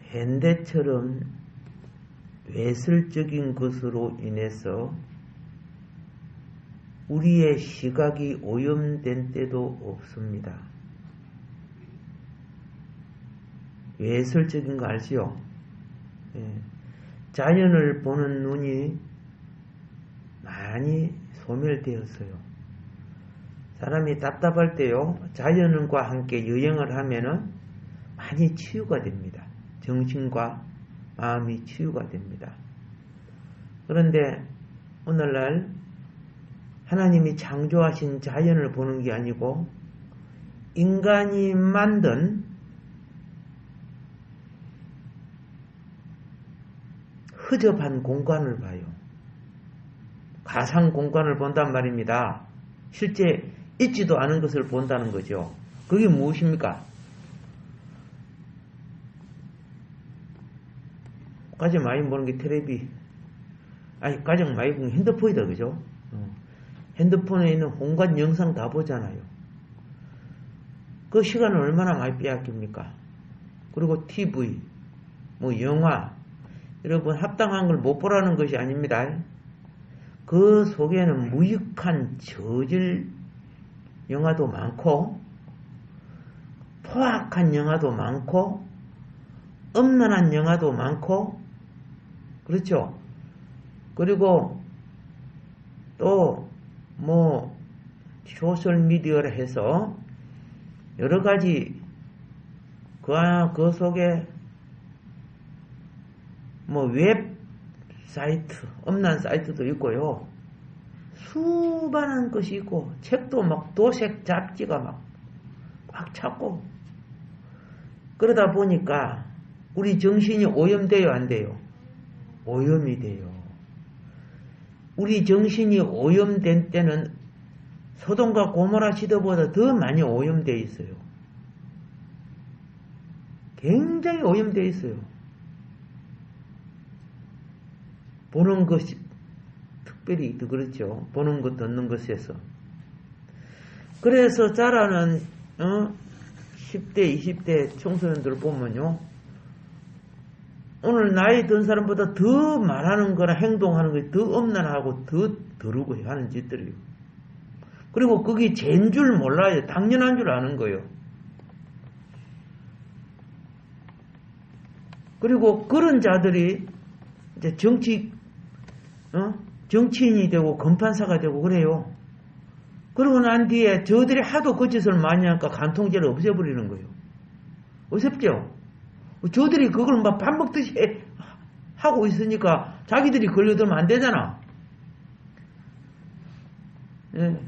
현대처럼 외설적인 것으로 인해서 우리의 시각이 오염된 때도 없습니다. 외설적인 거 알지요? 예. 자연을 보는 눈이 많이 소멸되었어요. 사람이 답답할 때요, 자연과 함께 여행을 하면은 많이 치유가 됩니다. 정신과 마음이 치유가 됩니다. 그런데 오늘날 하나님이 창조하신 자연을 보는 게 아니고 인간이 만든 허접한 공간을 봐요. 가상 공간을 본단 말입니다. 실제 있지도 않은 것을 본다는 거죠. 그게 무엇입니까? 가장 많이 보는 게 텔레비, 가장 많이 보는 게 핸드폰이다, 그죠? 핸드폰에 있는 온갖 영상 다 보잖아요. 그 시간을 얼마나 많이 빼앗깁니까? 그리고 TV, 영화, 여러분 합당한 걸 못 보라는 것이 아닙니다. 그 속에는 무익한 저질 영화도 많고, 포악한 영화도 많고, 엄란한 영화도 많고, 그렇죠? 그리고 또 소셜미디어를 해서 여러 가지 그 속에 웹사이트, 엄난 사이트도 있고요. 수많은 것이 있고, 책도 도색 잡지가 꽉 찼고, 그러다 보니까 우리 정신이 오염돼요, 안 돼요? 오염이 돼요. 우리 정신이 오염된 때는 소돔과 고모라 시대보다 더 많이 오염되어 있어요. 굉장히 오염되어 있어요. 보는 것이 특별히 더 그렇죠. 보는 것 듣는 것에서. 그래서 자라는 10대 20대 청소년들 보면요, 오늘 나이 든 사람보다 더 말하는 거나 행동하는 것이 더 엄난하고 더 더르고 하는 짓들이에요. 그리고 그게 죄인 줄 몰라요. 당연한 줄 아는 거예요. 그리고 그런 자들이 이제 정치인이 되고 검판사가 되고 그래요. 그러고 난 뒤에 저들이 하도 그 짓을 많이 하니까 간통죄를 없애버리는 거예요. 없앱죠? 저들이 그걸 밥 먹듯이 하고 있으니까 자기들이 걸려들면 안 되잖아. 예.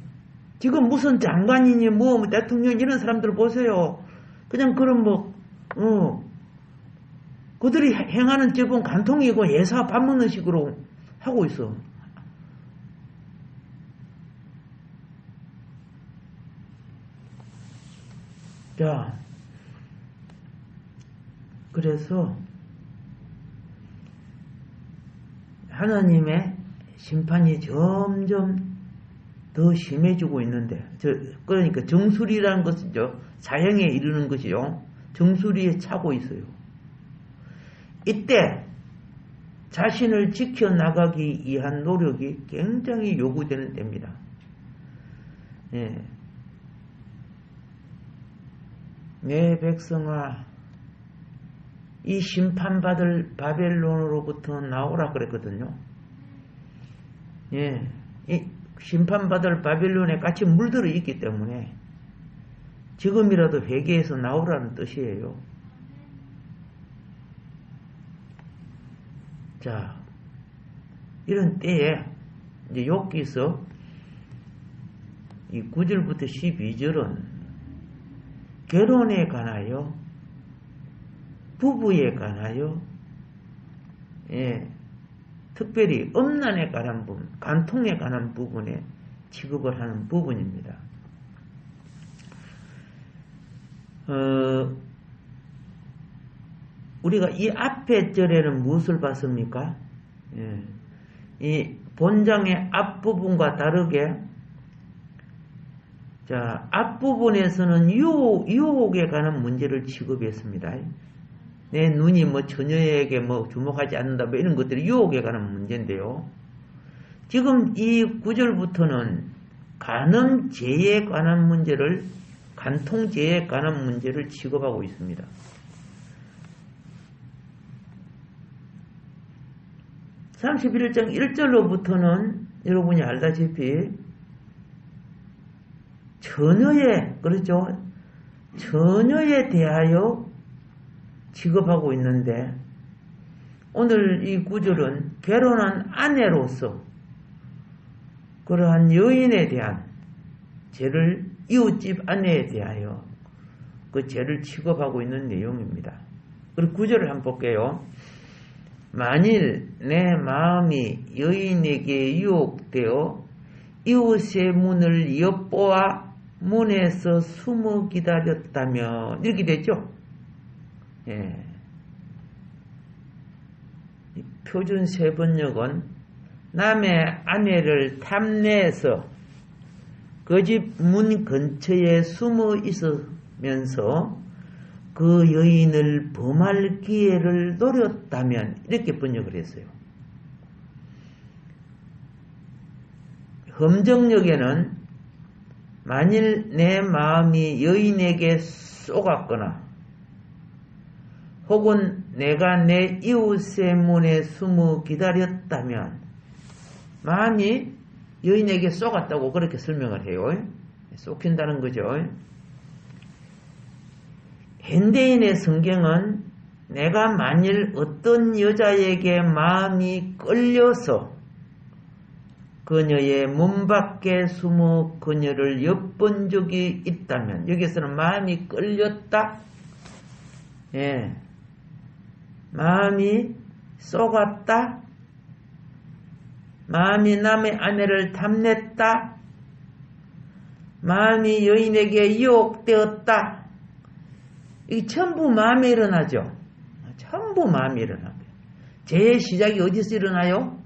지금 무슨 장관이니 대통령 이런 사람들 보세요. 그냥 그런 그들이 행하는 죄본 간통이고 예사 밥 먹는 식으로 하고 있어. 자, 그래서 하나님의 심판이 점점 더 심해지고 있는데, 그러니까 정수리라는 것이죠. 사형에 이르는 것이요. 정수리에 차고 있어요. 이때 자신을 지켜나가기 위한 노력이 굉장히 요구되는 때입니다. 예. 내 백성아, 이 심판받을 바벨론으로부터 나오라 그랬거든요. 예. 이 심판받을 바벨론에 같이 물들어 있기 때문에 지금이라도 회개해서 나오라는 뜻이에요. 자, 이런 때에 이제 욥기서 이 9절부터 12절은 결혼에 관하여, 부부에 관하여, 특별히 음란에 관한 부분, 간통에 관한 부분에 취급을 하는 부분입니다. 우리가 이 앞에 절에는 무엇을 봤습니까? 이 본장의 앞부분과 다르게, 자, 앞부분에서는 유혹에 관한 문제를 취급했습니다. 내 눈이 뭐 처녀에게 뭐 주목하지 않는다, 뭐 이런 것들이 유혹에 관한 문제인데요. 지금 이 구절부터는 간음죄에 관한 문제를, 간통죄에 관한 문제를 취급하고 있습니다. (31장) 1절로부터는 여러분이 알다시피 처녀에, 그렇죠? 처녀에 대하여 취급하고 있는데, 오늘 이 구절은 결혼한 아내로서 그러한 여인에 대한 죄를, 이웃집 아내에 대하여 그 죄를 취급하고 있는 내용입니다. 그리고 구절을 한번 볼게요. 만일 내 마음이 여인에게 유혹되어 이웃의 문을 엿보아 문에서 숨어 기다렸다면, 이렇게 되죠. 예. 표준 세번역은 남의 아내를 탐내서 그 집 문 근처에 숨어 있으면서 그 여인을 범할 기회를 노렸다면, 이렇게 번역을 했어요. 험정역에는 만일 내 마음이 여인에게 쏘갔거나 혹은 내가 내 이웃의 문에 숨어 기다렸다면, 마음이 여인에게 쏘갔다고 그렇게 설명을 해요. 쏘킨다는 거죠. 현대인의 성경은 내가 만일 어떤 여자에게 마음이 끌려서 그녀의 문 밖에 숨어 그녀를 엿본 적이 있다면, 여기서는 마음이 끌렸다, 예, 마음이 쏘갔다, 마음이 남의 아내를 탐냈다, 마음이 여인에게 유혹되었다, 이게 전부 마음에 일어나죠. 전부 마음에 일어나요. 죄의 시작이 어디서 일어나요?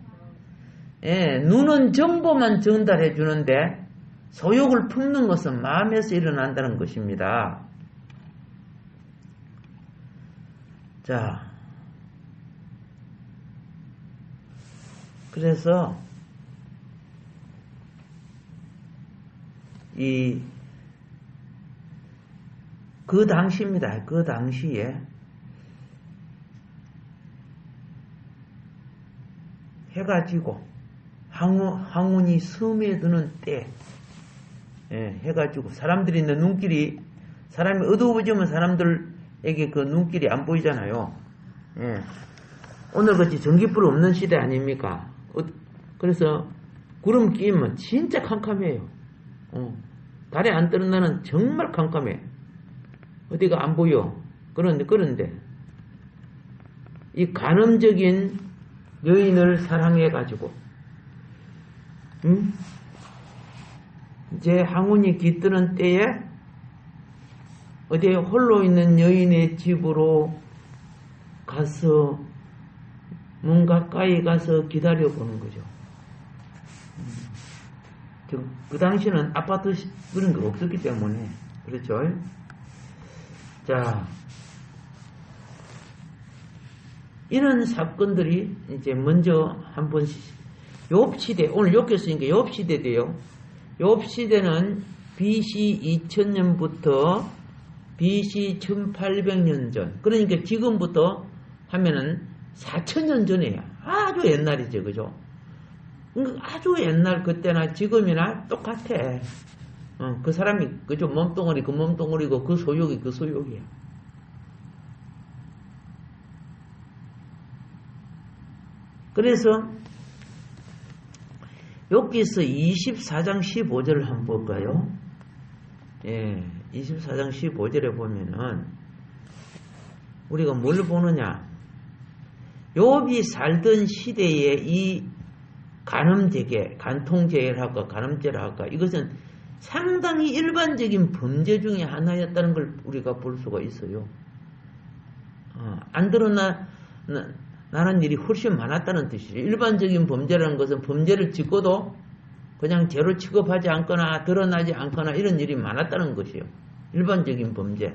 예, 눈은 정보만 전달해 주는데 소욕을 품는 것은 마음에서 일어난다는 것입니다. 자, 그래서 그 당시입니다. 그 당시에 해가 지고 항운이 스며드는 때, 예, 해가 지고 사람들이 있는 눈길이, 사람이 어두워지면 사람들에게 그 눈길이 안 보이잖아요. 예. 오늘같이 전기불 없는 시대 아닙니까? 그래서 구름 끼면 진짜 캄캄해요. 달에 안 뜨는 날은 정말 캄캄해. 어디가 안 보여. 그런데 이 간음적인 여인을 사랑해가지고, 이제 항운이 깃드는 때에 어디에 홀로 있는 여인의 집으로 가서 문 가까이 가서 기다려보는 거죠. 그 당시는 아파트 그런 거 없었기 때문에, 그렇죠? 자, 이런 사건들이 이제 먼저 한번 욥시대, 오늘 욥기 쓰니까 욥시대돼요. 욥시대는 BC 2000년부터 BC 1800년 전, 그러니까 지금부터 하면은 4000년 전이에요. 아주 옛날이죠, 그죠? 아주 옛날 그때나 지금이나 똑같아. 그 사람이, 그죠? 몸뚱아리 그 몸뚱아리고 그 소욕이 그 소욕이야. 그래서 욥기서 24장 15절을 한번 볼까요? 예, 24장 15절에 보면은 우리가 뭘 보느냐? 욥이 살던 시대에 이 간음죄계, 간통죄를 할까, 간음죄를 할까, 이것은 상당히 일반적인 범죄 중에 하나였다는 걸 우리가 볼 수가 있어요. 안 드러나는 일이 훨씬 많았다는 뜻이죠. 일반적인 범죄라는 것은 범죄를 짓고도 그냥 죄로 취급하지 않거나 드러나지 않거나 이런 일이 많았다는 것이에요. 일반적인 범죄.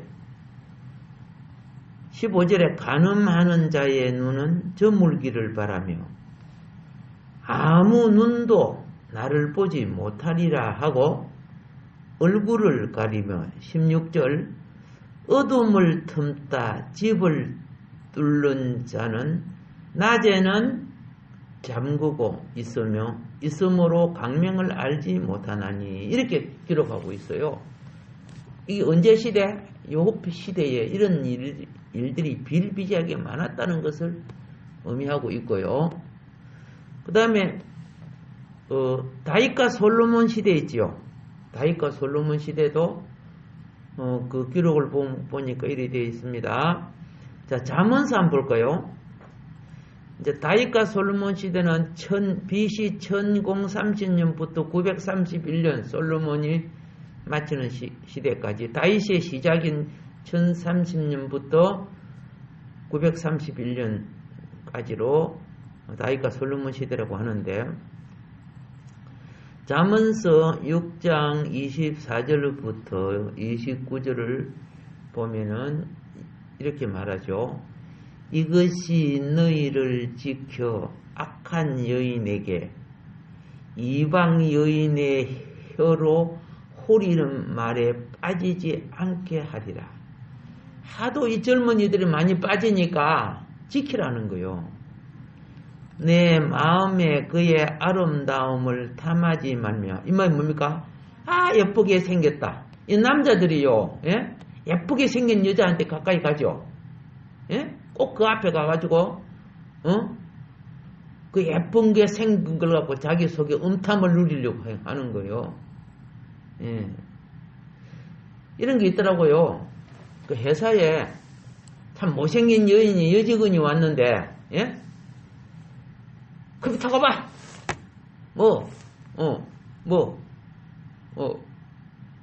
15절에 간음하는 자의 눈은 저물기를 바라며 아무 눈도 나를 보지 못하리라 하고 얼굴을 가리며 16절 어둠을 틈다 집을 뚫는 자는 낮에는 잠그고 있으므로 광명을 알지 못하나니 이렇게 기록하고 있어요. 이게 언제 시대? 요업 시대에 이런 일들이 비일비재하게 많았다는 것을 의미하고 있고요. 그 다음에 다윗과 솔로몬 시대 있지요. 다윗과 솔로몬 시대도 그 기록을 보니까 이렇게 되어 있습니다. 자, 잠언서 한번 볼까요? 이제 다윗과 솔로몬 시대는 BC 1030년부터 931년 솔로몬이 마치는 시대까지 다윗의 시작인 1030년부터 931년까지로 다윗과 솔로몬 시대라고 하는데 잠언서 6장 24절부터 29절을 보면은 이렇게 말하죠. 이것이 너희를 지켜 악한 여인에게 이방 여인의 혀로 호리는 말에 빠지지 않게 하리라. 하도 이 젊은이들이 많이 빠지니까 지키라는 거요. 내 마음에 그의 아름다움을 탐하지 말며. 이 말이 뭡니까? 아, 예쁘게 생겼다. 이 남자들이요, 예? 예쁘게 생긴 여자한테 가까이 가죠. 예? 꼭 그 앞에 가가지고, 그 예쁜 게 생긴 걸 갖고 자기 속에 음탐을 누리려고 하는 거예요. 예. 이런 게 있더라고요. 그 회사에 참 못생긴 여직원이 왔는데, 예? 컴퓨터 가봐!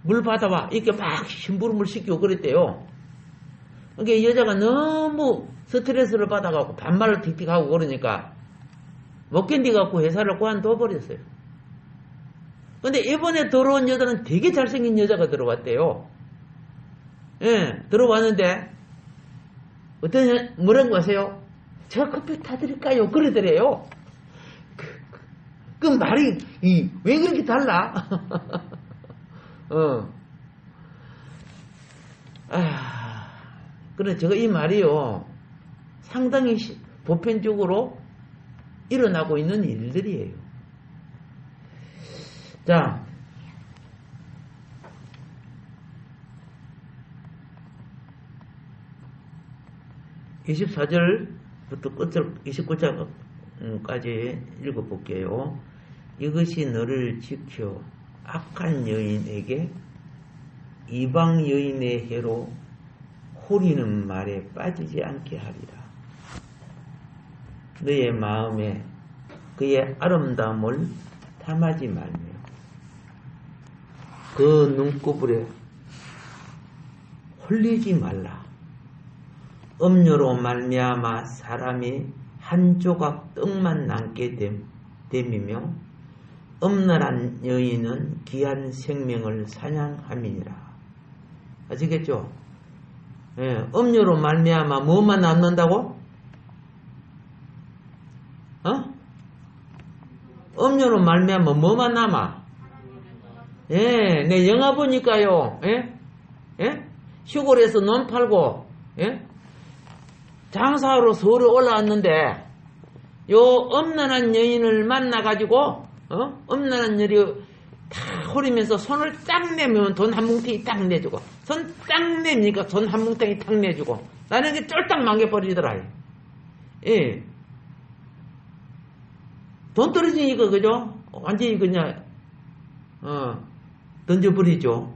물 받아봐. 이렇게 막 심부름을 시키고 그랬대요. 그러니까 여자가 너무 스트레스를 받아갖고 반말을 틱틱하고 그러니까 못 견디갖고 회사를 그만둬버렸어요. 근데 이번에 들어온 여자는 되게 잘생긴 여자가 들어왔대요. 예, 들어왔는데 뭐라고 하세요? 저 커피 타드릴까요? 그러더래요. 그 말이 왜 그렇게 달라? 그래 제가 이 말이요 상당히 보편적으로 일어나고 있는 일들이에요. 자, (24절부터) 끝을 29절까지 읽어볼게요. 이것이 너를 지켜 악한 여인에게 이방 여인의 해로 호리는 말에 빠지지 않게 하리라. 너의 마음에 그의 아름다움을 탐하지 말며 그 눈꺼풀에 홀리지 말라. 음료로 말미암아 사람이 한 조각 떡만 남게 됨이며 음란한 여인은 귀한 생명을 사냥함이니라. 아시겠죠? 예, 음료로 말미암아 뭐만 남는다고? 음료로 말미암아 뭐만 남아? 예, 내 영화 보니까요. 예? 예? 시골에서 논 팔고 예? 장사하러 서울에 올라왔는데 요 음란한 여인을 만나가지고 음란한 여인이 다 호리면서 손을 딱 내면 돈 한 뭉탱이 딱 내주고 손 딱 내니까 돈 한 뭉탱이 딱 내주고 나는 이게 쫄딱 망개버리더라. 예. 돈 떨어지니까 그죠? 완전히 그냥 던져버리죠.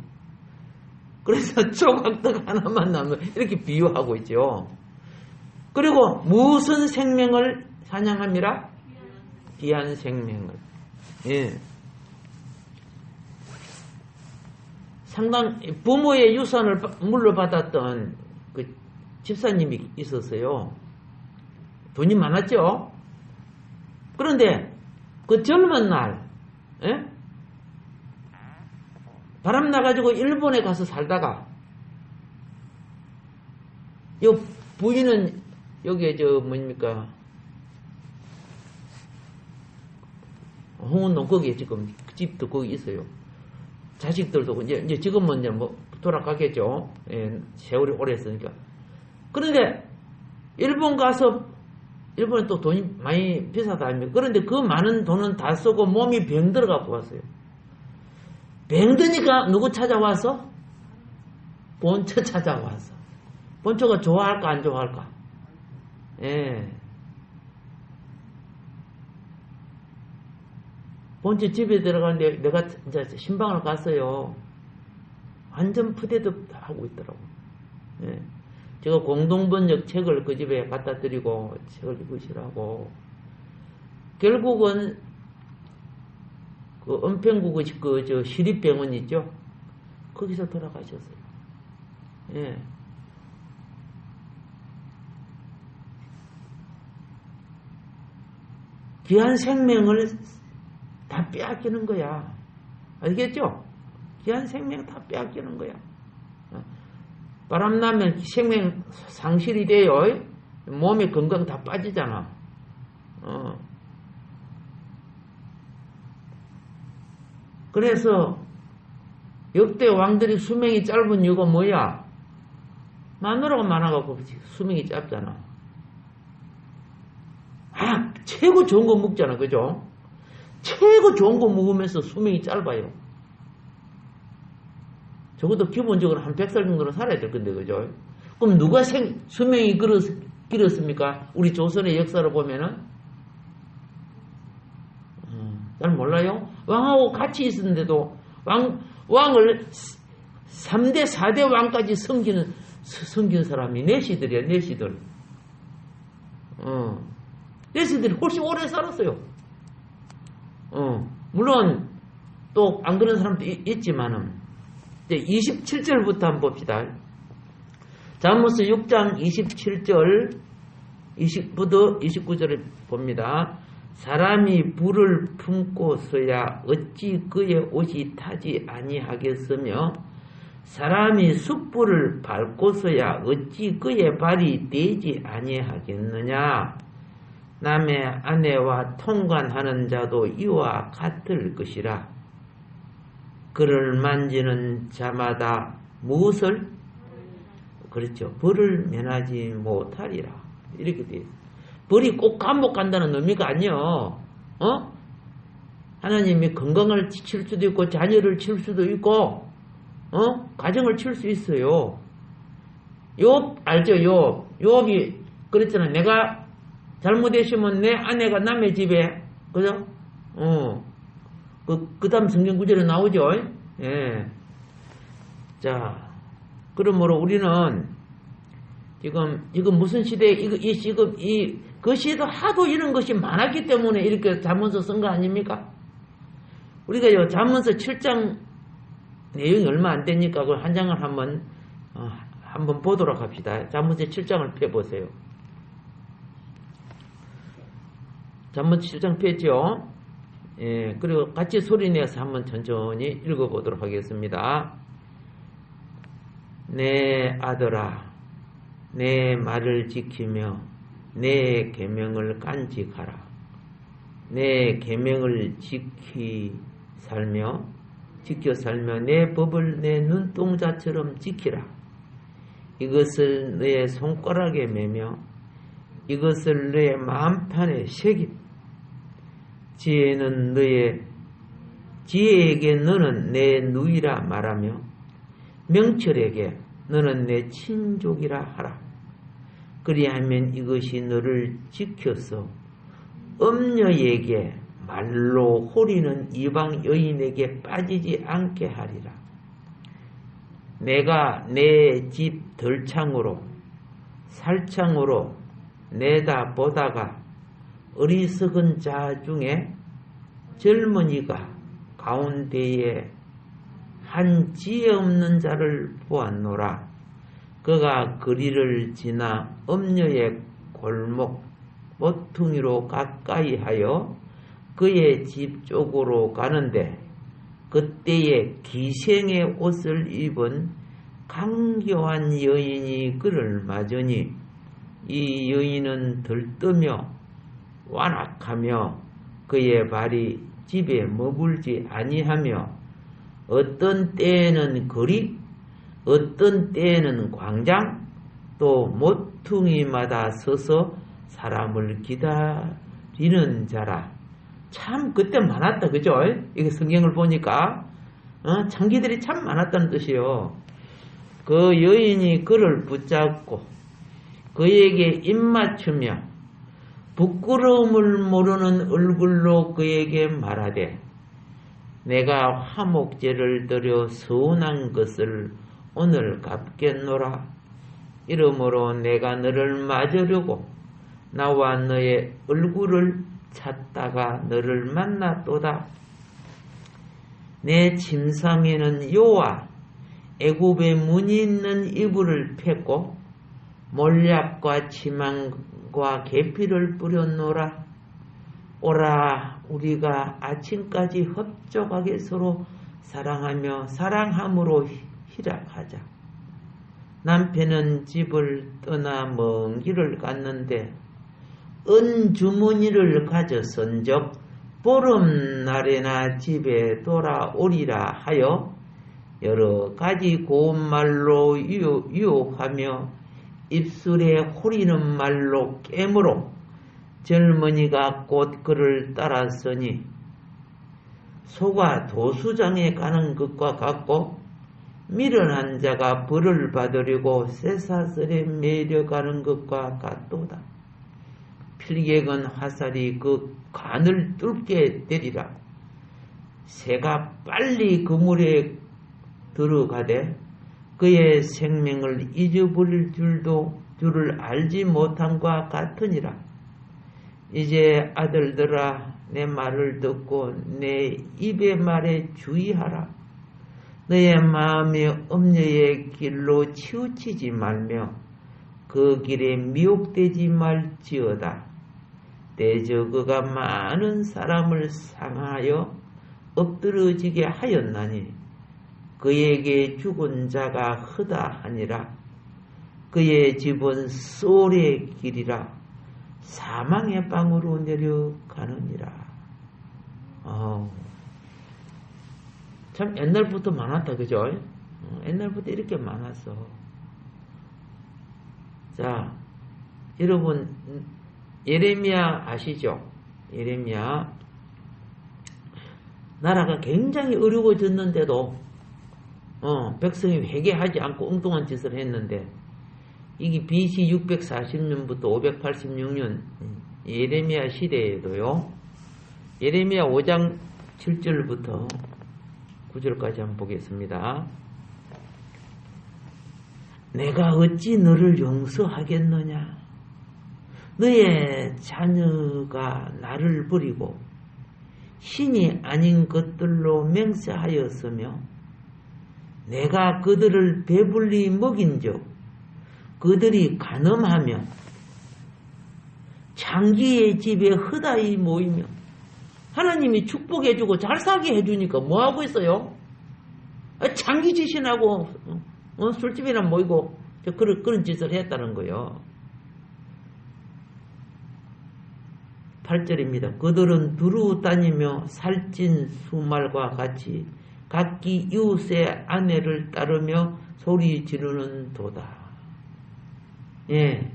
그래서 조각떡 하나만 남으면 이렇게 비유하고 있죠. 그리고 무슨 생명을 사냥함이라? 귀한 생명을. 예. 상당 부모의 유산을 물려받았던 그 집사님이 있었어요. 돈이 많았죠. 그런데 그 젊은 날, 예? 바람 나가지고 일본에 가서 살다가 요 부인은 여기에 뭡니까? 홍은동 거기에 지금 집도 거기 있어요. 자식들도 이제 지금은 이제 뭐 돌아가겠죠. 예, 세월이 오래 했으니까. 그런데 일본 가서 일본에 또 돈이 많이 비싸다 아닙니까? 그런데 그 많은 돈은 다 쓰고 몸이 병들어 갖고 왔어요. 병드니까 누구 찾아와서? 본처 찾아와서. 본처가 좋아할까 안 좋아할까? 예. 본처 집에 들어가는데 내가 이제 신방을 갔어요. 완전 푸대도 하고 있더라고. 예. 제가 공동번역 책을 그 집에 갖다 드리고 책을 읽으시라고. 결국은 그 은평구 저 시립병원 있죠? 거기서 돌아가셨어요. 예. 귀한 생명을 다 빼앗기는 거야. 알겠죠? 귀한 생명 다 빼앗기는 거야. 바람 나면 생명 상실이 돼요. 몸의 건강 다 빠지잖아. 그래서 역대 왕들이 수명이 짧은 이유가 뭐야? 마누라가 많아갖고 수명이 짧잖아. 최고 좋은 거 먹잖아. 그죠? 최고 좋은 거 먹으면서 수명이 짧아요. 적어도 기본적으로 한 100살 정도는 살아야 될 건데, 그죠? 그럼 누가 수명이 길었습니까? 우리 조선의 역사를 보면은? 잘 몰라요? 왕하고 같이 있었는데도, 왕을 3대, 4대 왕까지 섬긴 사람이 내시들이야, 내시들. 내시들이 훨씬 오래 살았어요. 물론, 또 안 그런 사람도 있지만은, 27절부터 한번 봅시다. 잠언서 6장 27절, 20부터 29절을 봅니다. 사람이 불을 품고서야 어찌 그의 옷이 타지 아니하겠으며 사람이 숯불을 밟고서야 어찌 그의 발이 되지 아니하겠느냐. 남의 아내와 통관하는 자도 이와 같을 것이라. 그를 만지는 자마다 무엇을? 그렇죠. 벌을 면하지 못하리라. 이렇게 돼 있어요. 벌이 꼭 감옥 간다는 의미가 아니요. 하나님이 건강을 칠 수도 있고 자녀를 칠 수도 있고 가정을 칠 수 있어요. 욥 알죠? 욥이 그랬잖아. 내가 잘못했으면 내 아내가 남의 집에 그죠? 그 다음 성경 구절에 나오죠. 예. 자, 그러므로 우리는 지금 무슨 시대에 그 시대도 하도 이런 것이 많았기 때문에 이렇게 잠언서 쓴 거 아닙니까? 우리가 잠언서 7장 내용이 얼마 안 되니까 그걸 한 장을 한번 보도록 합시다. 잠언서 7장을 펴보세요. 잠언서 7장 펴죠. 예, 그리고 같이 소리내서 한번 천천히 읽어보도록 하겠습니다. 내 아들아, 내 말을 지키며 내 계명을 간직하라. 내 계명을 지켜 살며 내 법을 내 눈동자처럼 지키라. 이것을 너의 손가락에 매며 이것을 너의 마음판에 새김. 지혜에게 너는 내 누이라 말하며 명철에게 너는 내 친족이라 하라. 그리하면 이것이 너를 지켜서 엄녀에게 말로 호리는 이방 여인에게 빠지지 않게 하리라. 내가 내 집 덜창으로 살창으로 내다보다가 어리석은 자 중에 젊은이가 가운데에 한 지혜 없는 자를 보았노라. 그가 거리를 지나 엄녀의 골목 모퉁이로 가까이 하여 그의 집 쪽으로 가는데 그때에 기생의 옷을 입은 강교한 여인이 그를 맞으니 이 여인은 들뜨며 완악하며 그의 발이 집에 머물지 아니하며 어떤 때에는 거리, 어떤 때에는 광장, 또 모퉁이마다 서서 사람을 기다리는 자라. 참 그때 많았다, 그죠? 이게 성경을 보니까 창기들이 참 많았다는 뜻이요. 그 여인이 그를 붙잡고 그에게 입맞추며 부끄러움을 모르는 얼굴로 그에게 말하되 내가 화목제를 드려 서운한 것을 오늘 갚겠노라. 이러므로 내가 너를 맞으려고 나와 너의 얼굴을 찾다가 너를 만났도다. 내 침상에는 요와 애굽의 무늬 있는 이불을 폈고 몰약과 치망과 계피를 뿌렸노라. 오라 우리가 아침까지 흡족하게 서로 사랑하며 사랑함으로 희락하자. 남편은 집을 떠나 먼 길을 갔는데 은 주머니를 가져선적 보름날에나 집에 돌아오리라 하여 여러 가지 고운 말로 유혹하며 입술에 호리는 말로 깨물어 젊은이가 곧 그를 따랐으니 소가 도수장에 가는 것과 같고 미련한 자가 벌을 받으려고 쇠사슬에 매려가는 것과 같도다. 필객은 화살이 그 간을 뚫게 되리라. 새가 빨리 그물에 들어가되 그의 생명을 잊어버릴 줄을 알지 못함과 같으니라. 이제 아들들아 내 말을 듣고 내 입의 말에 주의하라. 너의 마음이 엄녀의 길로 치우치지 말며 그 길에 미혹되지 말지어다. 대저 그가 많은 사람을 상하여 엎드러지게 하였나니 그에게 죽은 자가 허다 하니라. 그의 집은 소울의 길이라 사망의 방으로 내려가느니라. 참 옛날부터 많았다, 그죠? 옛날부터 이렇게 많았어. 자, 여러분 예레미야 아시죠? 예레미야 나라가 굉장히 어려워졌는데도 백성이 회개하지 않고 엉뚱한 짓을 했는데 이게 BC 640년부터 586년 예레미야 시대에도요. 예레미야 5장 7절부터 9절까지 한번 보겠습니다. 내가 어찌 너를 용서하겠느냐? 너의 자녀가 나를 버리고 신이 아닌 것들로 맹세하였으며 내가 그들을 배불리 먹인즉 그들이 간음하며 장기의 집에 허다히 모이며 하나님이 축복해주고 잘 살게 해주니까 뭐하고 있어요? 장기 지신하고 술집이나 모이고 그런 짓을 했다는 거예요. 8절입니다. 그들은 두루 다니며 살찐 수말과 같이 각기 이웃의 아내를 따르며 소리 지르는 도다. 예.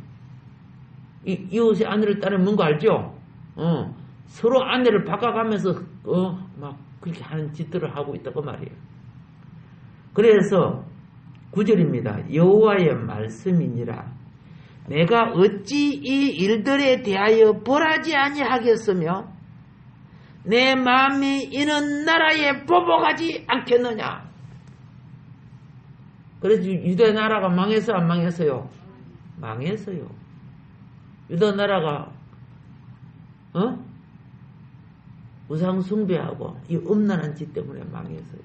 이웃의 아내를 따르면 뭔거 알죠? 서로 아내를 바꿔가면서, 막 그렇게 하는 짓들을 하고 있다고 말이에요. 그래서 9절입니다. 여호와의 말씀이니라. 내가 어찌 이 일들에 대하여 벌하지 아니하겠으며 내 마음이 이는 나라에 보복하지 않겠느냐. 그래서 유다 나라가 망해서 안 망했어요? 망했어요. 유다 나라가 우상 숭배하고 이 음란한 짓 때문에 망했어요.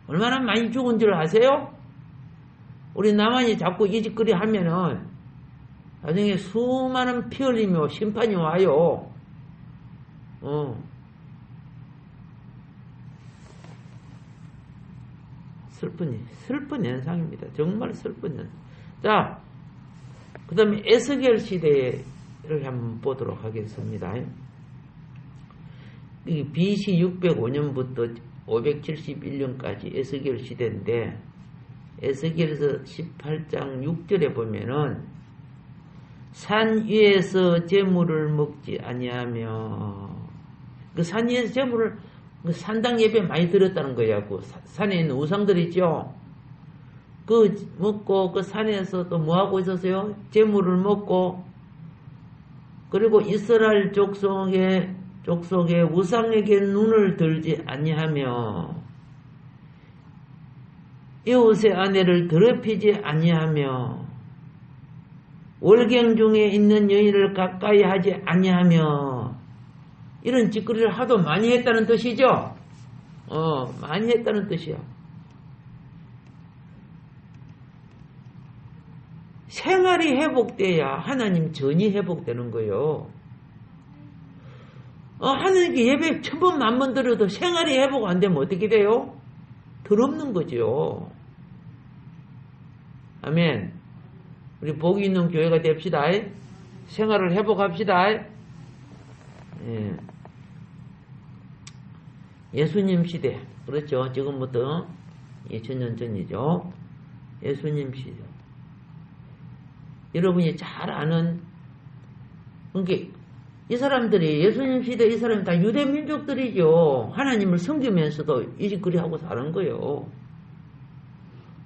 얼마나 많이 죽은 줄 아세요? 우리 남한이 자꾸 이 짓거리 하면은 나중에 수많은 피 흘리며 심판이 와요. 슬픈 현상입니다. 정말 슬픈 현상. 자, 그 다음에 에스겔 시대를 한번 보도록 하겠습니다. BC 605년부터 571년까지 에스겔 시대인데, 에스겔에서 18장 6절에 보면은 산 위에서 재물을 먹지 아니하며, 그 산 위에서 재물을, 그 산당 예배 많이 드렸다는 거야. 그 산에 있는 우상들 있죠. 그 먹고 그 산에서 또 뭐 하고 있었어요? 재물을 먹고, 그리고 이스라엘 족속의 우상에게 눈을 들지 아니하며, 이웃의 아내를 더럽히지 아니하며, 월경 중에 있는 여인을 가까이 하지 아니하며, 이런 짓거리를 하도 많이 했다는 뜻이죠. 많이 했다는 뜻이야. 생활이 회복돼야 하나님 전이 회복되는 거예요. 하나님께 예배 1000번 만번 드려도 생활이 회복 안 되면 어떻게 돼요? 더럽는 거죠. 아멘. 우리 복이 있는 교회가 됩시다. 생활을 회복합시다. 예. 예수님 시대, 그렇죠. 지금부터 2000년 전이죠. 예수님 시대. 여러분이 잘 아는, 그러니까 이 사람들이, 예수님 시대 이 사람이 다 유대 민족들이죠. 하나님을 섬기면서도 이 짓거리 하고 사는 거예요.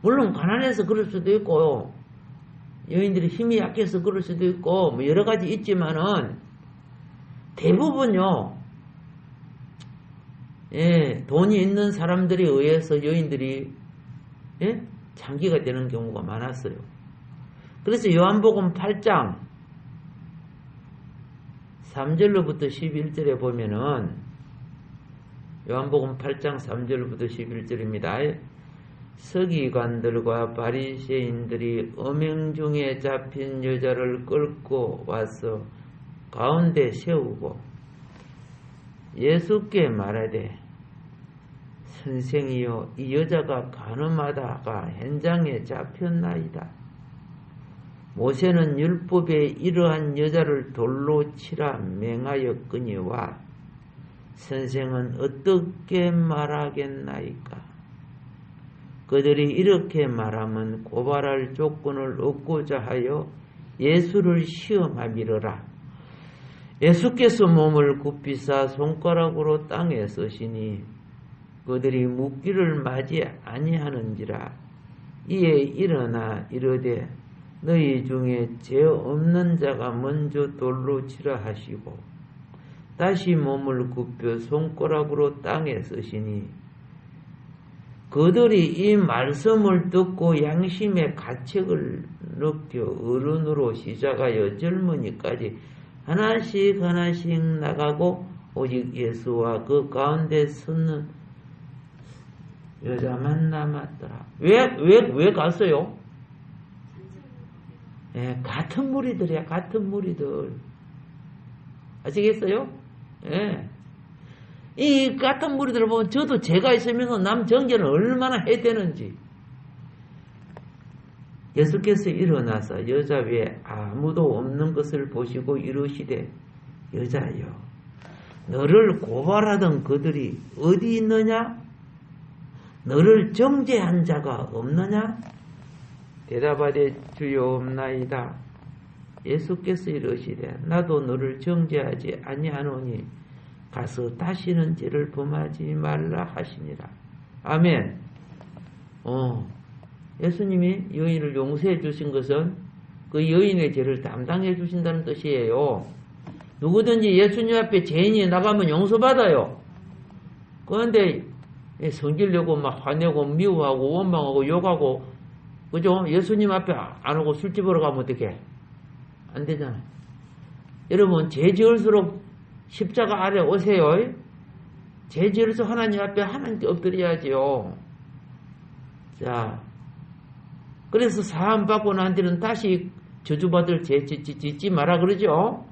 물론 가난해서 그럴 수도 있고, 여인들이 힘이 약해서 그럴 수도 있고, 뭐 여러 가지 있지만은, 대부분요, 예, 돈이 있는 사람들에 의해서 여인들이, 예, 장기가 되는 경우가 많았어요. 그래서 요한복음 8장 3절로부터 11절에 보면은, 요한복음 8장 3절부터 11절입니다. 서기관들과 바리새인들이 음행 중에 잡힌 여자를 끌고 와서 가운데 세우고 예수께 말하되, 선생이여, 이 여자가 간음하다가 현장에 잡혔나이다. 모세는 율법에 이러한 여자를 돌로 치라 맹하였거니와 선생은 어떻게 말하겠나이까? 그들이 이렇게 말하면 고발할 조건을 얻고자 하여 예수를 시험하미르라. 예수께서 몸을 굽히사 손가락으로 땅에 쓰시니 그들이 묻기를 맞이 아니하는지라. 이에 일어나 이르되, 너희 중에 죄 없는 자가 먼저 돌로 치라 하시고 다시 몸을 굽혀 손가락으로 땅에 쓰시니, 그들이 이 말씀을 듣고 양심의 가책을 느껴 어른으로 시작하여 젊은이까지 하나씩 나가고 오직 예수와 그 가운데 서는 여자만 남았더라. 왜 갔어요? 예, 같은 무리들이야, 같은 무리들. 아시겠어요? 예. 이 같은 무리들을 보면 저도 죄가 있으면서 남 정죄는 얼마나 해야 되는지. 예수께서 일어나서 여자 외에 아무도 없는 것을 보시고 이르시되, 여자여, 너를 고발하던 그들이 어디 있느냐? 너를 정죄한 자가 없느냐? 대답하되, 주여 없나이다. 예수께서 이르시되, 나도 너를 정죄하지 아니하노니 가서 다시는 죄를 범하지 말라 하시니라. 아멘. 예수님이 여인을 용서해 주신 것은 그 여인의 죄를 담당해 주신다는 뜻이에요. 누구든지 예수님 앞에 죄인이 나가면 용서받아요. 그런데 성질내고 막 화내고 미워하고 원망하고 욕하고, 그죠? 예수님 앞에 안 오고 술집으로 가면 어떡해? 안 되잖아요. 여러분, 죄 지을수록 십자가 아래 오세요. 죄 지을수록 하나님 앞에 하나님께 엎드려야지요. 자, 그래서 사함 받고 난 뒤는 다시 저주받을 죄 짓지 마라 그러죠.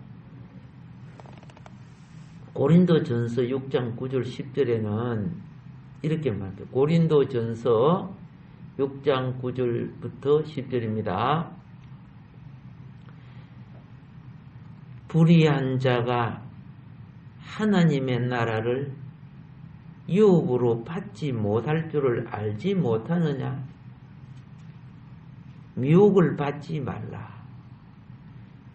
고린도전서 6장 9절 10절에는 이렇게 말합니다. 고린도전서 6장 9절부터 10절입니다. 불의한 자가 하나님의 나라를 유업으로 받지 못할 줄을 알지 못하느냐? 미혹을 받지 말라.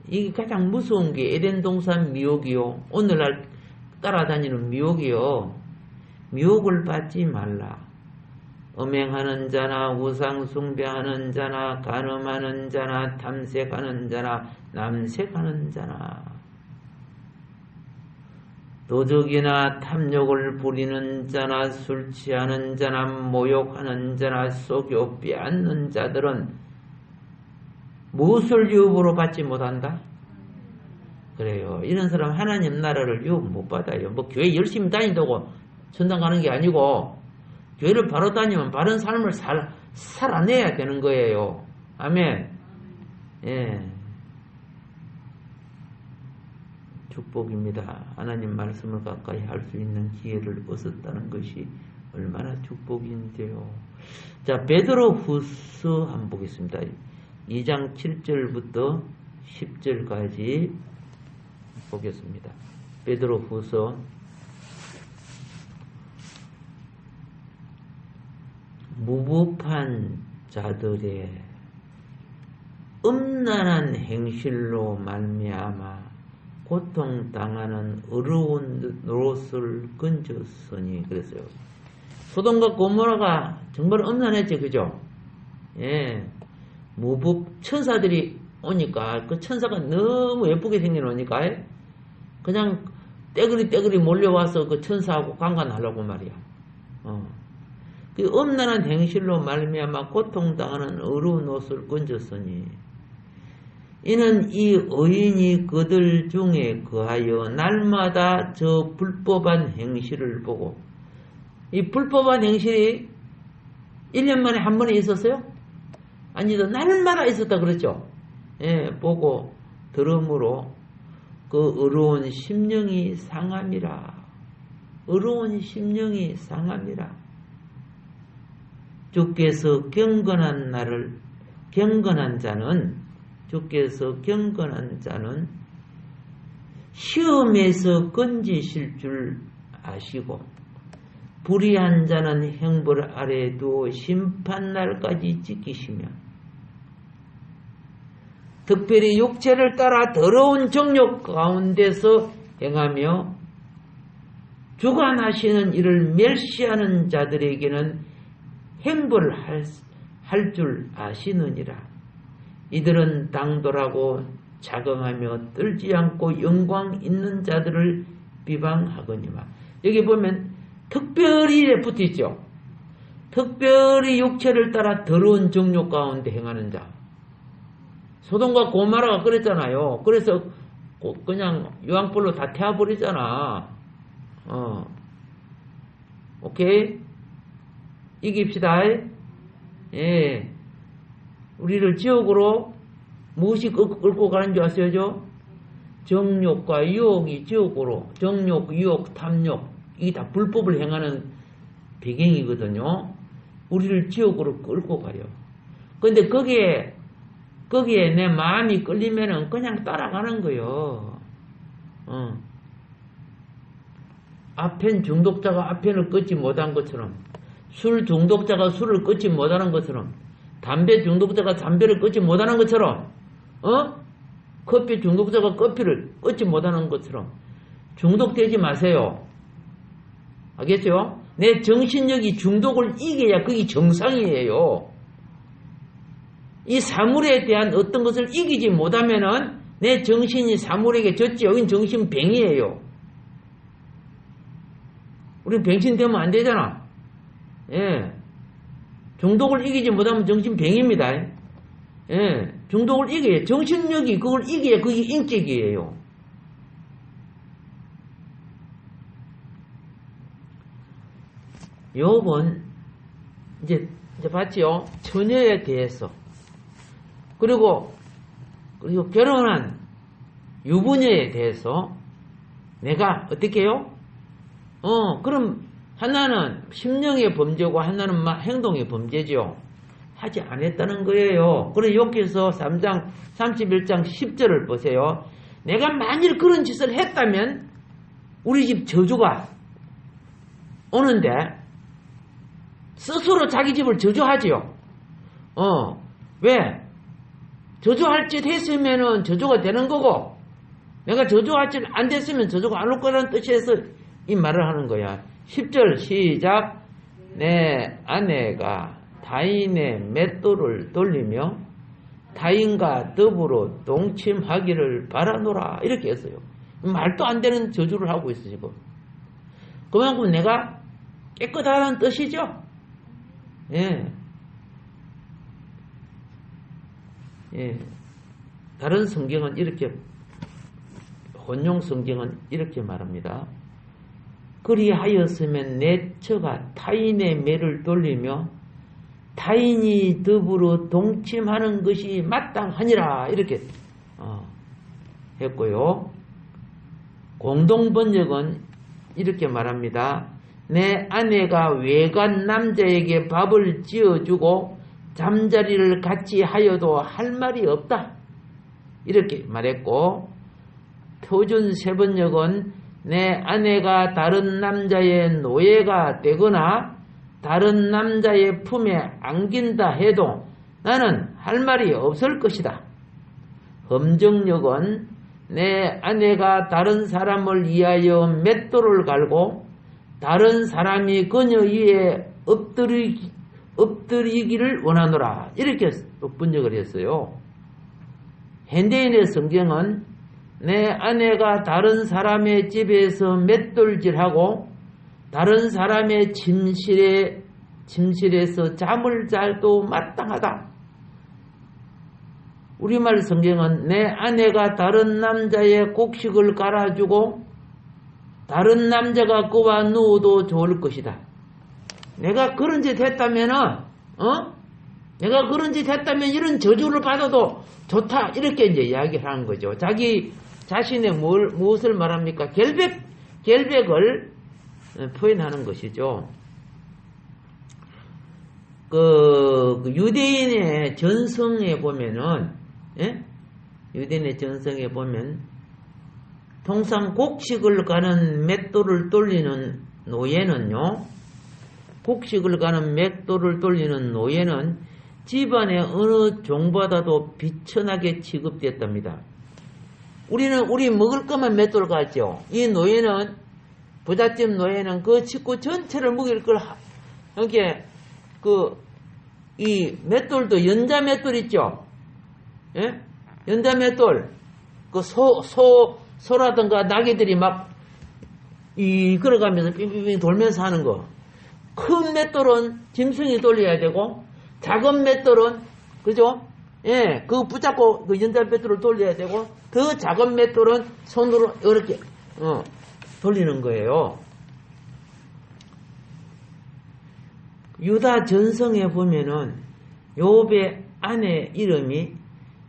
이게 가장 무서운 게 에덴 동산 미혹이요. 오늘날 따라다니는 미혹이요. 미혹을 받지 말라. 음행하는 자나 우상 숭배하는 자나 간음하는 자나 탐색하는 자나 남색하는 자나 도적이나 탐욕을 부리는 자나 술 취하는 자나 모욕하는 자나 속여 빼앗는 자들은 무엇을 유업으로 받지 못한다? 그래요. 이런 사람 하나님 나라를 유업 못 받아요. 뭐 교회 열심히 다닌다고 천당 가는 게 아니고 교회를 바로 다니면 바른 삶을 살아내야 되는 거예요. 아멘. 예. 축복입니다. 하나님 말씀을 가까이 할 수 있는 기회를 얻었다는 것이 얼마나 축복인데요. 자, 베드로후서 한번 보겠습니다. 2장 7절부터 10절까지 보겠습니다. 베드로후서 무법한 자들의 음란한 행실로 말미암아 고통당하는 어려운 노릇을 건졌으니 그랬어요. 소돔과 고모라가 정말 음란했죠. 그죠? 예. 무법 천사들이 오니까 그 천사가 너무 예쁘게 생겨놓으니까 그냥 떼그리 몰려와서 그 천사하고 강간하려고 말이야. 그 음란한 행실로 말미암아 고통당하는 어려운 옷을 건졌으니 이는 이 의인이 그들 중에 거하여 날마다 저 불법한 행실을 보고 이 불법한 행실이 1년 만에 한 번에 있었어요? 아니다. 날마다 있었다 그랬죠? 예, 보고 들음으로 그 어려운 심령이 상함이라. 어려운 심령이 상함이라. 주께서 경건한 자는 시험에서 건지실 줄 아시고 불의한 자는 형벌 아래 두어 심판날까지 지키시며 특별히 육체를 따라 더러운 정욕 가운데서 행하며 주관하시는 이를 멸시하는 자들에게는 행벌할 줄 아시느니라. 이들은 당돌하고 자긍하며 떨지 않고 영광 있는 자들을 비방하거니와. 여기 보면 특별히 붙어있죠. 특별히 육체를 따라 더러운 정욕 가운데 행하는 자. 소돔과 고모라가 그랬잖아요. 그래서 그냥 유황불로 다 태워버리잖아. 오케이? 이깁시다. 예. 우리를 지옥으로 무엇이 끌고 가는 줄 아세요? 정욕과 유혹이 지옥으로, 정욕, 유혹, 탐욕, 이게 다 불법을 행하는 배경이거든요. 우리를 지옥으로 끌고 가려. 근데 거기에 내 마음이 끌리면은 그냥 따라가는 거요. 앞엔 중독자가 앞엔을 끊지 못한 것처럼, 술 중독자가 술을 끊지 못하는 것처럼, 담배 중독자가 담배를 끊지 못하는 것처럼, 커피 중독자가 커피를 끊지 못하는 것처럼 중독되지 마세요. 알겠죠? 내 정신력이 중독을 이겨야 그게 정상이에요. 이 사물에 대한 어떤 것을 이기지 못하면은 내 정신이 사물에게 졌지요. 이건 정신병이에요. 우리 병신되면 안 되잖아. 예. 중독을 이기지 못하면 정신병입니다. 예. 중독을 이겨야, 정신력이 그걸 이겨야 그게 인격이에요. 욥은 이제 봤지요? 처녀에 대해서. 그리고 결혼한 유부녀에 대해서 내가 어떻게 해요? 그럼 하나는 심령의 범죄고 하나는 행동의 범죄죠. 하지 않았다는 거예요. 그래서 욥기서 3장 31장 10절을 보세요. 내가 만일 그런 짓을 했다면 우리 집 저주가 오는데 스스로 자기 집을 저주하지요. 왜? 저주할 짓 했으면은 저주가 되는 거고, 내가 저주할 짓 안 됐으면 저주가 안 올 거라는 뜻에서 이 말을 하는 거야. 10절 시작. 내 아내가 타인의 맷돌을 돌리며 타인과 더불어 동침하기를 바라노라. 이렇게 했어요. 말도 안 되는 저주를 하고 있어, 지금. 그만큼 내가 깨끗하다는 뜻이죠. 예. 예. 다른 성경은 이렇게, 혼용 성경은 이렇게 말합니다. 그리하였으면 내 처가 타인의 매를 돌리며 타인이 더불어 동침하는 것이 마땅하니라. 이렇게 했고요. 공동번역은 이렇게 말합니다. 내 아내가 외간 남자에게 밥을 지어주고 잠자리를 같이 하여도 할 말이 없다. 이렇게 말했고, 표준 세번역은 내 아내가 다른 남자의 노예가 되거나 다른 남자의 품에 안긴다 해도 나는 할 말이 없을 것이다. 험정역은 내 아내가 다른 사람을 위하여 맷돌을 갈고 다른 사람이 그녀 위에 엎드리기를 원하노라. 이렇게 번역을 했어요. 현대인의 성경은 내 아내가 다른 사람의 집에서 맷돌질하고 다른 사람의 침실에서 잠을 자도 마땅하다. 우리말 성경은 내 아내가 다른 남자의 곡식을 갈아주고 다른 남자가 그와 누워도 좋을 것이다. 내가 그런 짓 했다면은, 내가 그런 짓 했다면 이런 저주를 받아도 좋다. 이렇게 이제 이야기를 하는 거죠. 자기 자신의 무엇을 말합니까? 결백을 표현하는 것이죠. 유대인의 전성에 보면은, 유대인의 전성에 보면, 통상 곡식을 가는 맷돌을 돌리는 노예는요, 곡식을 가는 맷돌을 돌리는 노예는 집안의 어느 종보다도 비천하게 취급됐답니다. 우리 먹을 것만 맷돌을 갔죠. 이 노예는, 부잣집 노예는 그 식구 전체를 먹일 걸, 이렇게, 이 맷돌도 연자 맷돌 있죠? 예? 연자 맷돌. 소라든가 나귀들이 막, 걸어가면서 빙빙빙 돌면서 하는 거. 큰 맷돌은 짐승이 돌려야 되고, 작은 맷돌은, 그죠? 예, 그거 붙잡고 그 연자 맷돌을 돌려야 되고, 더 작은 맷돌은 손으로 이렇게, 돌리는 거예요. 유다 전성에 보면은, 욥의 아내 이름이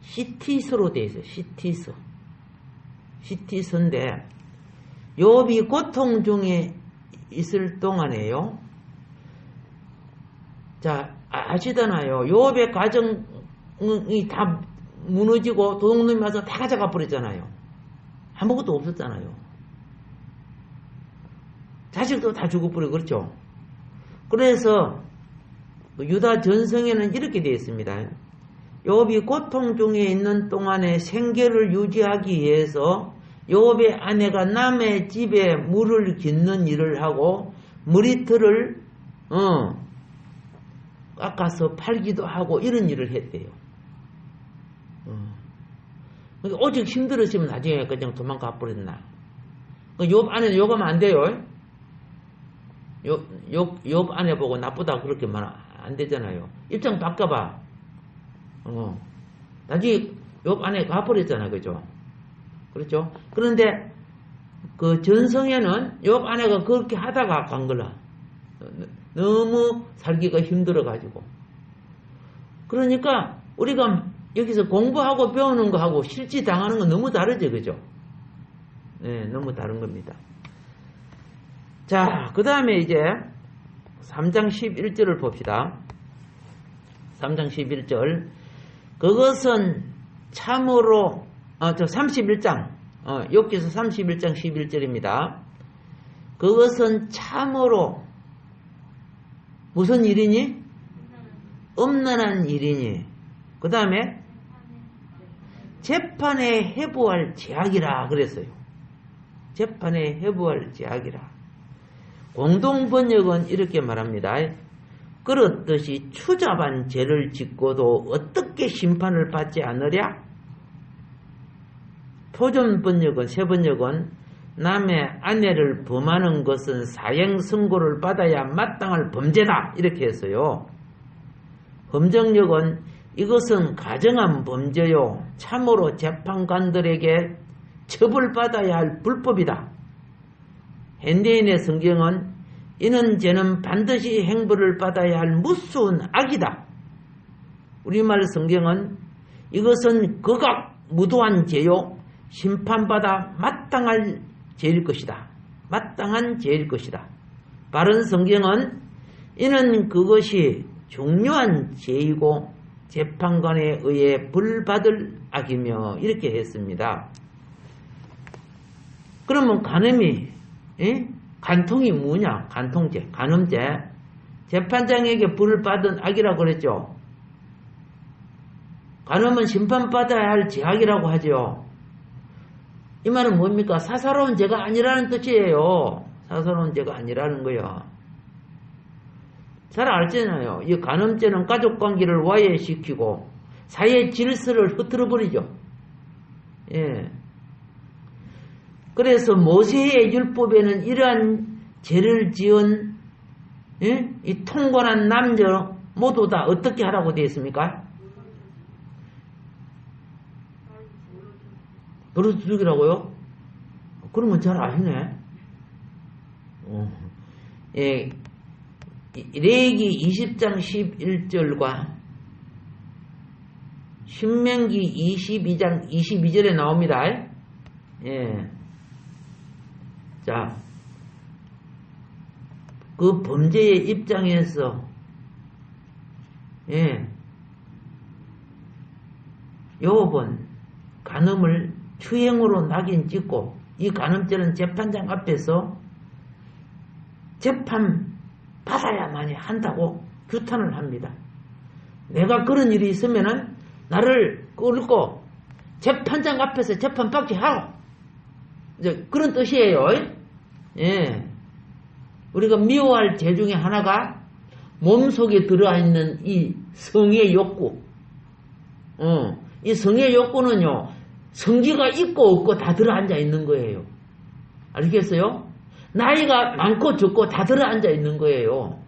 시티스로 되어 있어요. 시티스인데, 욥이 고통 중에 있을 동안에요. 자, 아시잖아요. 욥의 가정이 다 무너지고 도둑놈이 와서 다 가져가 버렸잖아요. 아무것도 없었잖아요. 자식도 다 죽어버리고 그렇죠. 그래서 유다 전성에는 이렇게 되어 있습니다. 욥이 고통 중에 있는 동안에 생계를 유지하기 위해서 욥의 아내가 남의 집에 물을 깃는 일을 하고 머리털을 깎아서 팔기도 하고 이런 일을 했대요. 오직 힘들었으면 나중에 그냥 도망가 버렸나. 욥 아내는 욕하면 안 돼요. 욥 아내 보고 나쁘다 그렇게 말 안 되잖아요. 입장 바꿔봐. 나중에 욥 아내 가버렸잖아요. 그죠? 그렇죠? 그런데 그 전성에는 욥 아내가 그렇게 하다가 간 거라. 너무 살기가 힘들어가지고. 그러니까 우리가 여기서 공부하고 배우는 거하고 실제 당하는 건 너무 다르죠. 그죠? 네, 너무 다른 겁니다. 자, 그 다음에 이제 3장 11절을 봅시다. 3장 11절. 그것은 참으로, 31장. 욥기서 31장 11절입니다. 그것은 참으로 무슨 일이니? 엄난한 일이니. 그 다음에 재판에 해부할 제약이라 그랬어요. 재판에 해부할 제약이라. 공동번역은 이렇게 말합니다. 그렇듯이 추잡한 죄를 짓고도 어떻게 심판을 받지 않으랴? 표준번역은, 새번역은 남의 아내를 범하는 것은 사형 선고를 받아야 마땅할 범죄다 이렇게 했어요. 검정역은 이것은 가정한 범죄요 참으로 재판관들에게 처벌받아야 할 불법이다. 현대인의 성경은 이는 죄는 반드시 행벌을 받아야 할 무수한 악이다. 우리말 성경은 이것은 극악 무도한 죄요 심판받아 마땅할 죄일 것이다. 마땅한 죄일 것이다. 바른 성경은 이는 그것이 중요한 죄이고 재판관에 의해 벌받을 악이며 이렇게 했습니다. 그러면 간음이 간통이 뭐냐? 간통죄, 간음죄. 재판장에게 벌을 받은 악이라고 그랬죠. 간음은 심판받아야 할 죄악이라고 하죠. 이 말은 뭡니까? 사사로운 죄가 아니라는 뜻이에요. 사사로운 죄가 아니라는 거야. 잘 알잖아요. 이 간음죄는 가족관계를 와해시키고 사회 질서를 흐트러버리죠. 예. 그래서 모세의 율법에는 이러한 죄를 지은 이 통관한 남녀 모두 다 어떻게 하라고 되어 있습니까? 버릇 죽이라고요? 그러면 잘 아시네. 예. 레위기 20장 11절과 신명기 22장 22절에 나옵니다. 예. 자, 그 범죄의 입장에서 욥은 간음을 추행으로 낙인 찍고 이 간음죄는 재판장 앞에서 재판 받아야만이 한다고 규탄을 합니다. 내가 그런 일이 있으면은 나를 끌고 재판장 앞에서 재판 받게 하라. 이제 그런 뜻이에요. 예. 우리가 미워할 죄 중에 하나가 몸속에 들어있는 이 성의 욕구. 이 성의 욕구는요, 성기가 있고 없고 다 들어앉아 있는 거예요. 알겠어요? 나이가 많고 적고 다 들어앉아 있는 거예요.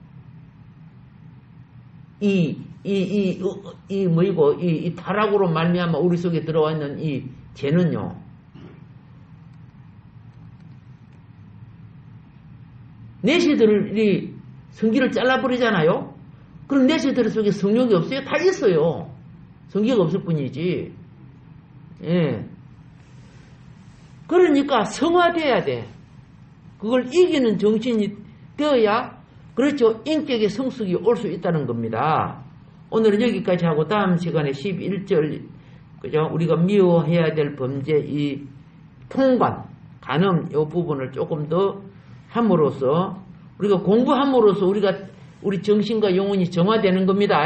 이 타락으로 말미암아 우리 속에 들어와 있는 이 죄는요, 내시들이 성기를 잘라버리잖아요? 그럼 내시들 속에 성욕이 없어요? 다 있어요. 성기가 없을 뿐이지. 예. 그러니까 성화돼야 돼. 그걸 이기는 정신이 되어야, 그렇죠, 인격의 성숙이 올 수 있다는 겁니다. 오늘은 여기까지 하고 다음 시간에 11절, 그죠? 우리가 미워해야 될 범죄, 이 통관, 간음, 이 부분을 조금 더 함으로써, 우리가 공부함으로써 우리 정신과 영혼이 정화되는 겁니다.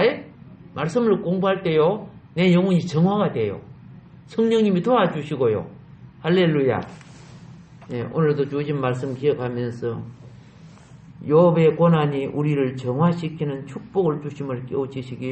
말씀을 공부할 때요, 내 영혼이 정화가 돼요. 성령님이 도와주시고요. 할렐루야. 네, 오늘도 주신 말씀 기억하면서 욥의 고난이 우리를 정화시키는 축복을 주심을 깨우치시기